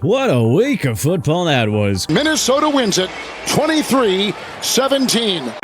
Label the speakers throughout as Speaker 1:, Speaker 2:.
Speaker 1: What a week of football that was.
Speaker 2: Minnesota wins it 23-17.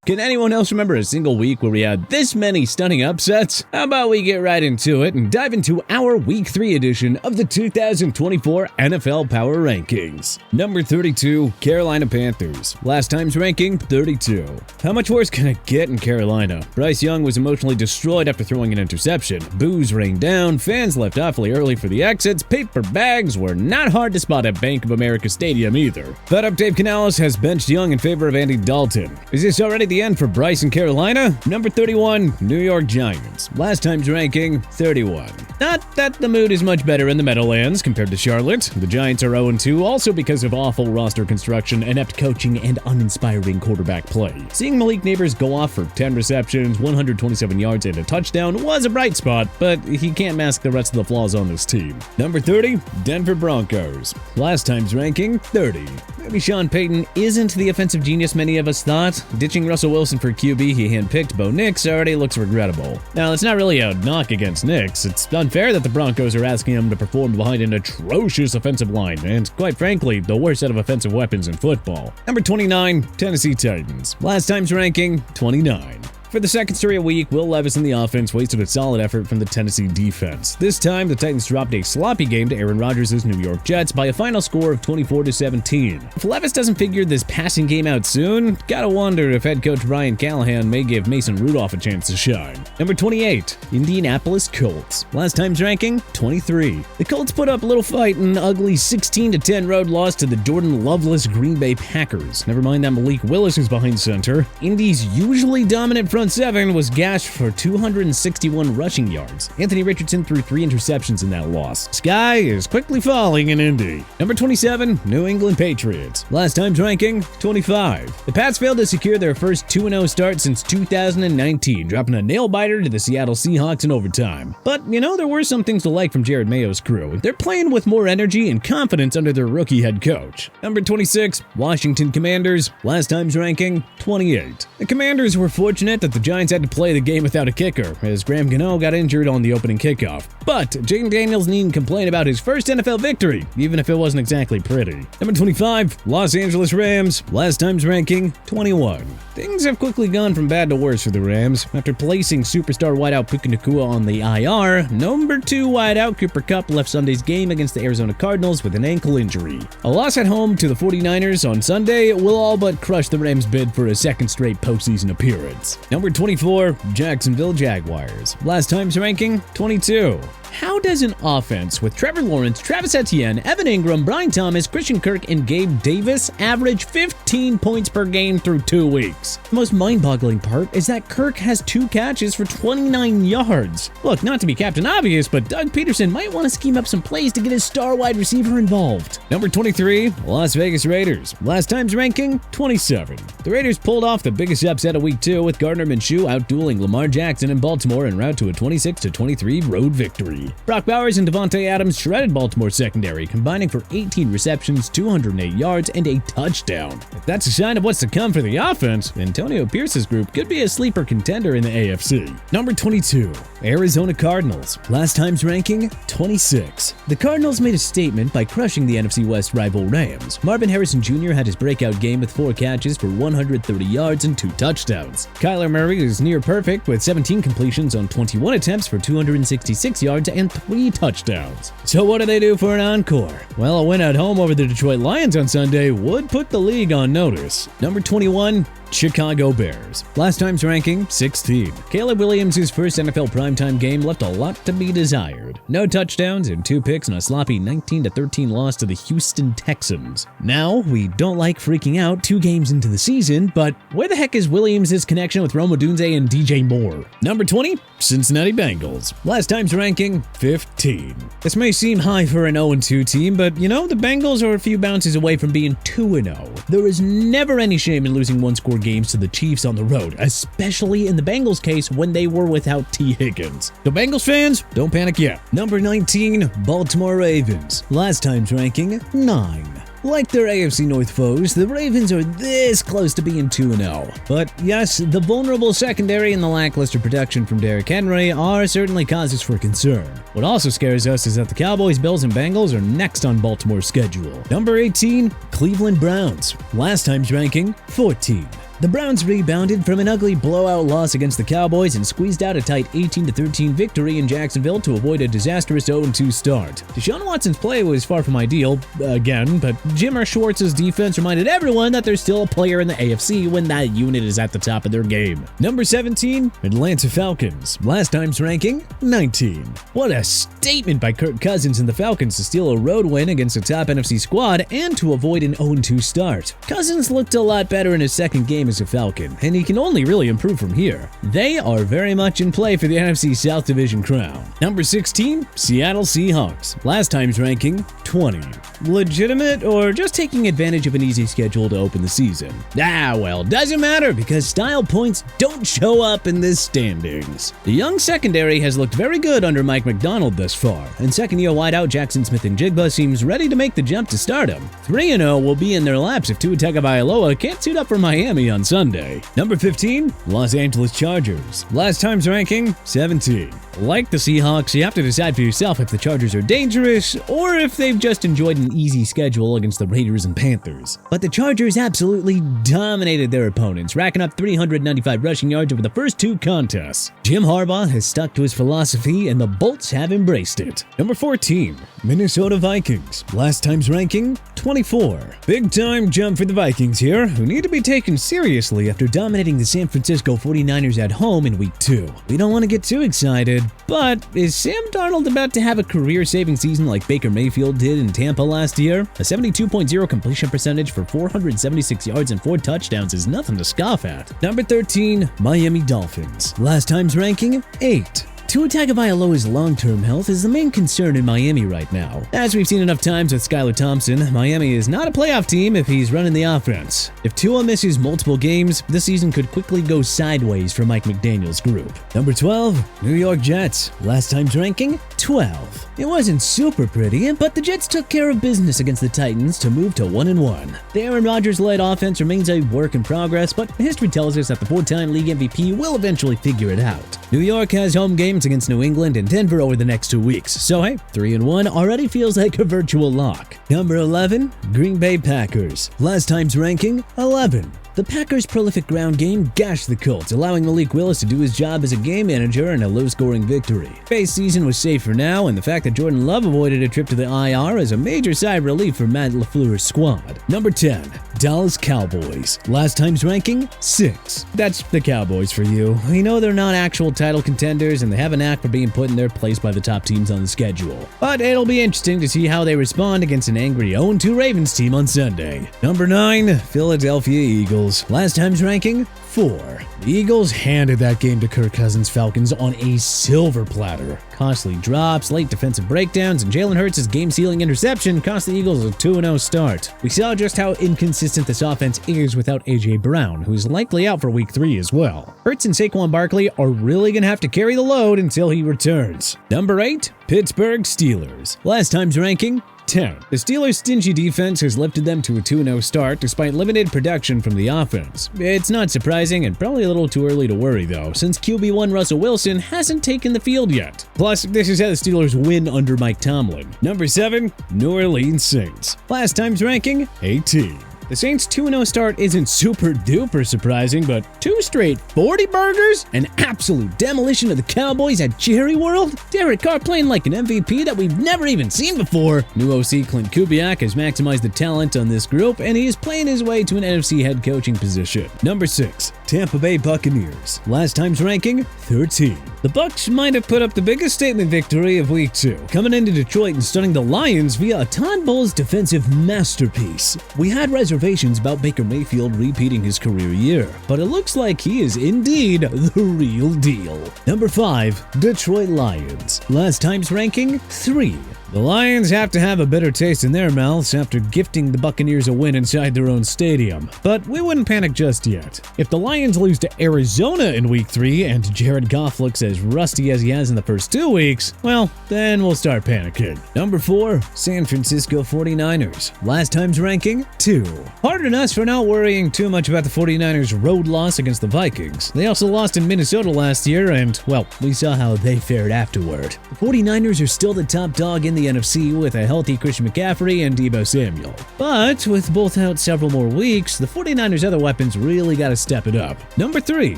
Speaker 1: Can anyone else remember a single week where we had this many stunning upsets? How about we get right into it and dive into our Week 3 edition of the 2024 NFL Power Rankings. Number 32, Carolina Panthers. Last time's ranking, 32. How much worse can it get in Carolina? Bryce Young was emotionally destroyed after throwing an interception. Boos rained down, fans left awfully early for the exits, paper bags were not hard to spot at Bank of America Stadium either. Fed up Dave Canales has benched Young in favor of Andy Dalton. Is this already the end for Bryce in Carolina? Number 31, New York Giants. Last time's ranking, 31. Not that the mood is much better in the Meadowlands compared to Charlotte. The Giants are 0-2 also because of awful roster construction, inept coaching, and uninspiring quarterback play. Seeing Malik Neighbors go off for 10 receptions, 127 yards, and a touchdown was a bright spot, but he can't mask the rest of the flaws on this team. Number 30, Denver Broncos. Last time's ranking, 30. Maybe Sean Payton isn't the offensive genius many of us thought. Ditching Russell Wilson for QB, he handpicked Bo Nix already looks regrettable. Now, it's not really a knock against Nix. It's unfair that the Broncos are asking him to perform behind an atrocious offensive line, and quite frankly, the worst set of offensive weapons in football. Number 29, Tennessee Titans. Last time's ranking, 29. For the second straight week, Will Levis in the offense wasted a solid effort from the Tennessee defense. This time, the Titans dropped a sloppy game to Aaron Rodgers' New York Jets by a final score of 24-17. If Levis doesn't figure this passing game out soon, gotta wonder if head coach Brian Callahan may give Mason Rudolph a chance to shine. Number 28, Indianapolis Colts. Last time's ranking, 23. The Colts put up a little fight in an ugly 16-10 road loss to the Jordan Loveless Green Bay Packers. Never mind that Malik Willis is behind center. Indy's usually dominant front seven was gashed for 261 rushing yards. Anthony Richardson threw 3 interceptions in that loss. Sky is quickly falling in Indy. Number 27, New England Patriots. Last time's ranking, 25. The Pats failed to secure their first 2-0 start since 2019, dropping a nail-biter to the Seattle Seahawks in overtime. But, there were some things to like from Jared Mayo's crew. They're playing with more energy and confidence under their rookie head coach. Number 26, Washington Commanders. Last time's ranking, 28. The Commanders were fortunate that the Giants had to play the game without a kicker, as Graham Gano got injured on the opening kickoff. But Jaden Daniels needn't complain about his first NFL victory, even if it wasn't exactly pretty. Number 25, Los Angeles Rams. Last time's ranking, 21. Things have quickly gone from bad to worse for the Rams. After placing superstar wideout Puka Nacua on the IR, number 2 wideout Cooper Kupp left Sunday's game against the Arizona Cardinals with an ankle injury. A loss at home to the 49ers on Sunday will all but crush the Rams' bid for a second straight postseason appearance. Number 24, Jacksonville Jaguars. Last time's ranking, 22. How does an offense with Trevor Lawrence, Travis Etienne, Evan Ingram, Brian Thomas, Christian Kirk, and Gabe Davis average 15 points per game through 2 weeks? The most mind-boggling part is that Kirk has 2 catches for 29 yards. Look, not to be Captain Obvious, but Doug Peterson might want to scheme up some plays to get his star wide receiver involved. Number 23, Las Vegas Raiders. Last time's ranking, 27. The Raiders pulled off the biggest upset of Week 2 with Gardner Minshew outdueling Lamar Jackson in Baltimore en route to a 26-23 road victory. Brock Bowers and Devontae Adams shredded Baltimore's secondary, combining for 18 receptions, 208 yards, and a touchdown. If that's a sign of what's to come for the offense, Antonio Pierce's group could be a sleeper contender in the AFC. Number 22, Arizona Cardinals. Last time's ranking, 26. The Cardinals made a statement by crushing the NFC West rival Rams. Marvin Harrison Jr. had his breakout game with 4 catches for 130 yards and 2 touchdowns. Kyler Murray is near perfect with 17 completions on 21 attempts for 266 yards and 3 touchdowns. So what do they do for an encore? Well, a win at home over the Detroit Lions on Sunday would put the league on notice. Number 21, Chicago Bears. Last time's ranking, 16. Caleb Williams' first NFL primetime game left a lot to be desired. No touchdowns and 2 picks in a sloppy 19-13 loss to the Houston Texans. Now, we don't like freaking out 2 games into the season, but where the heck is Williams' connection with Rome Odunze and DJ Moore? Number 20, Cincinnati Bengals. Last time's ranking, 15. This may seem high for an 0-2 team, but the Bengals are a few bounces away from being 2-0. There is never any shame in losing one-score games to the Chiefs on the road, especially in the Bengals case when they were without T. Higgins. So Bengals fans, don't panic yet. Number 19, Baltimore Ravens. Last time's ranking, 9. Like their AFC North foes, the Ravens are this close to being 2-0. But yes, the vulnerable secondary and the lackluster production from Derrick Henry are certainly causes for concern. What also scares us is that the Cowboys, Bills, and Bengals are next on Baltimore's schedule. Number 18, Cleveland Browns. Last time's ranking, 14. The Browns rebounded from an ugly blowout loss against the Cowboys and squeezed out a tight 18-13 victory in Jacksonville to avoid a disastrous 0-2 start. Deshaun Watson's play was far from ideal, again, but Jimmer Schwartz's defense reminded everyone that there's still a player in the AFC when that unit is at the top of their game. Number 17, Atlanta Falcons. Last time's ranking, 19. What a statement by Kirk Cousins and the Falcons to steal a road win against a top NFC squad and to avoid an 0-2 start. Cousins looked a lot better in his second game as a Falcon, and he can only really improve from here. They are very much in play for the NFC South Division crown. Number 16, Seattle Seahawks. Last time's ranking, 20. Legitimate or just taking advantage of an easy schedule to open the season? Well, doesn't matter because style points don't show up in this standings. The young secondary has looked very good under Mike Macdonald thus far, and second-year wideout Jackson Smith-Njigba seems ready to make the jump to stardom. 3-0 will be in their laps if Tua Tagovailoa can't suit up for Miami on Sunday. Number 15, Los Angeles Chargers. Last time's ranking, 17. Like the Seahawks, you have to decide for yourself if the Chargers are dangerous or if they've just enjoyed an easy schedule against the Raiders and Panthers. But the Chargers absolutely dominated their opponents, racking up 395 rushing yards over the first two contests. Jim Harbaugh has stuck to his philosophy and the Bolts have embraced it. Number 14, Minnesota Vikings. Last time's ranking, 24. Big time jump for the Vikings here, who need to be taken seriously after dominating the San Francisco 49ers at home in Week 2. We don't want to get too excited, but is Sam Darnold about to have a career-saving season like Baker Mayfield did in Tampa last year? A 72.0 completion percentage for 476 yards and 4 touchdowns is nothing to scoff at. Number 13, Miami Dolphins. Last time's ranking, 8. Tua Tagovailoa's long-term health is the main concern in Miami right now. As we've seen enough times with Skylar Thompson, Miami is not a playoff team if he's running the offense. If Tua misses multiple games, the season could quickly go sideways for Mike McDaniel's group. Number 12, New York Jets. Last time's ranking, 12. It wasn't super pretty, but the Jets took care of business against the Titans to move to 1-1. The Aaron Rodgers-led offense remains a work in progress, but history tells us that the 4-time league MVP will eventually figure it out. New York has home games against New England and Denver over the next 2 weeks, so hey, 3-1 already feels like a virtual lock. Number 11, Green Bay Packers. Last time's ranking, 11. The Packers' prolific ground game gashed the Colts, allowing Malik Willis to do his job as a game manager in a low-scoring victory. Bay's season was safe for now, and the fact that Jordan Love avoided a trip to the IR is a major sigh of relief for Matt LaFleur's squad. Number 10, Dallas Cowboys. Last time's ranking, 6. That's the Cowboys for you. We know they're not actual title contenders, and they have a knack for being put in their place by the top teams on the schedule. But it'll be interesting to see how they respond against an angry 0-2 Ravens team on Sunday. Number 9, Philadelphia Eagles. Last time's ranking, 4. The Eagles handed that game to Kirk Cousins' Falcons on a silver platter. Costly drops, late defensive breakdowns, and Jalen Hurts' game-sealing interception cost the Eagles a 2-0 start. We saw just how inconsistent this offense is without A.J. Brown, who's likely out for Week 3 as well. Hurts and Saquon Barkley are really going to have to carry the load until he returns. Number 8, Pittsburgh Steelers. Last time's ranking, 10. The Steelers' stingy defense has lifted them to a 2-0 start despite limited production from the offense. It's not surprising and probably a little too early to worry though, since QB1 Russell Wilson hasn't taken the field yet. Plus, this is how the Steelers win under Mike Tomlin. Number 7, New Orleans Saints. Last time's ranking, 18. The Saints' 2-0 start isn't super duper surprising, but 2 straight 40 burgers? An absolute demolition of the Cowboys at Jerry World? Derek Carr playing like an MVP that we've never even seen before. New OC Clint Kubiak has maximized the talent on this group, and he is playing his way to an NFC head coaching position. Number 6, Tampa Bay Buccaneers. Last time's ranking, 13. The Bucs might have put up the biggest statement victory of Week 2, coming into Detroit and stunning the Lions via a Todd Bowles defensive masterpiece. We had reservations about Baker Mayfield repeating his career year, but it looks like he is indeed the real deal. Number 5, Detroit Lions. Last time's ranking, 3. The Lions have to have a bitter taste in their mouths after gifting the Buccaneers a win inside their own stadium, but we wouldn't panic just yet. If the Lions lose to Arizona in Week 3 and Jared Goff looks as rusty as he has in the first 2 weeks, well, then we'll start panicking. Number 4, San Francisco 49ers. Last time's ranking, 2. Pardon us for not worrying too much about the 49ers' road loss against the Vikings. They also lost in Minnesota last year and, well, we saw how they fared afterward. The 49ers are still the top dog in the NFC with a healthy Christian McCaffrey and Deebo Samuel. But with both out several more weeks, the 49ers' other weapons really gotta step it up. Number 3,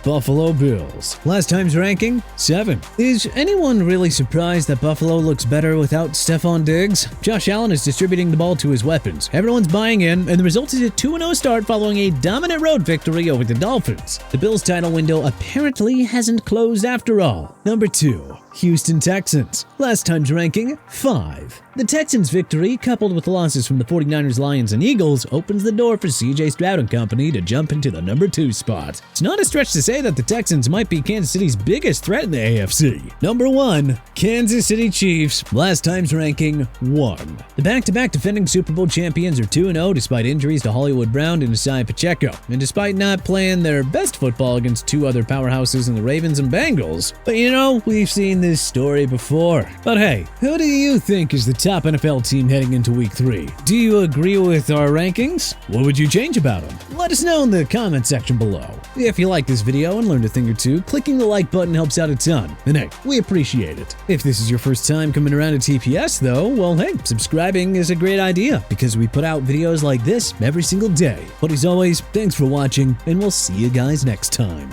Speaker 1: Buffalo Bills. Last time's ranking, 7. Is anyone really surprised that Buffalo looks better without Stephon Diggs? Josh Allen is distributing the ball to his weapons. Everyone's buying in, and the result is a 2-0 start following a dominant road victory over the Dolphins. The Bills' title window apparently hasn't closed after all. Number 2, Houston Texans. Last time's ranking, 5. The Texans' victory, coupled with losses from the 49ers, Lions, and Eagles, opens the door for CJ Stroud and company to jump into the number 2 spot. It's not a stretch to say that the Texans might be Kansas City's biggest threat in the AFC. Number 1, Kansas City Chiefs. Last time's ranking, 1. The back-to-back defending Super Bowl champions are 2-0 despite injuries to Hollywood Brown and Isaiah Pacheco, and despite not playing their best football against 2 other powerhouses in the Ravens and Bengals. But you know, we've seen this story before. But hey, who do you think is the top NFL team heading into Week 3? Do you agree with our rankings? What would you change about them? Let us know in the comment section below. If you like this video and learned a thing or two, clicking the like button helps out a ton. And hey, we appreciate it. If this is your first time coming around to TPS though, well hey, subscribing is a great idea because we put out videos like this every single day. But as always, thanks for watching and we'll see you guys next time.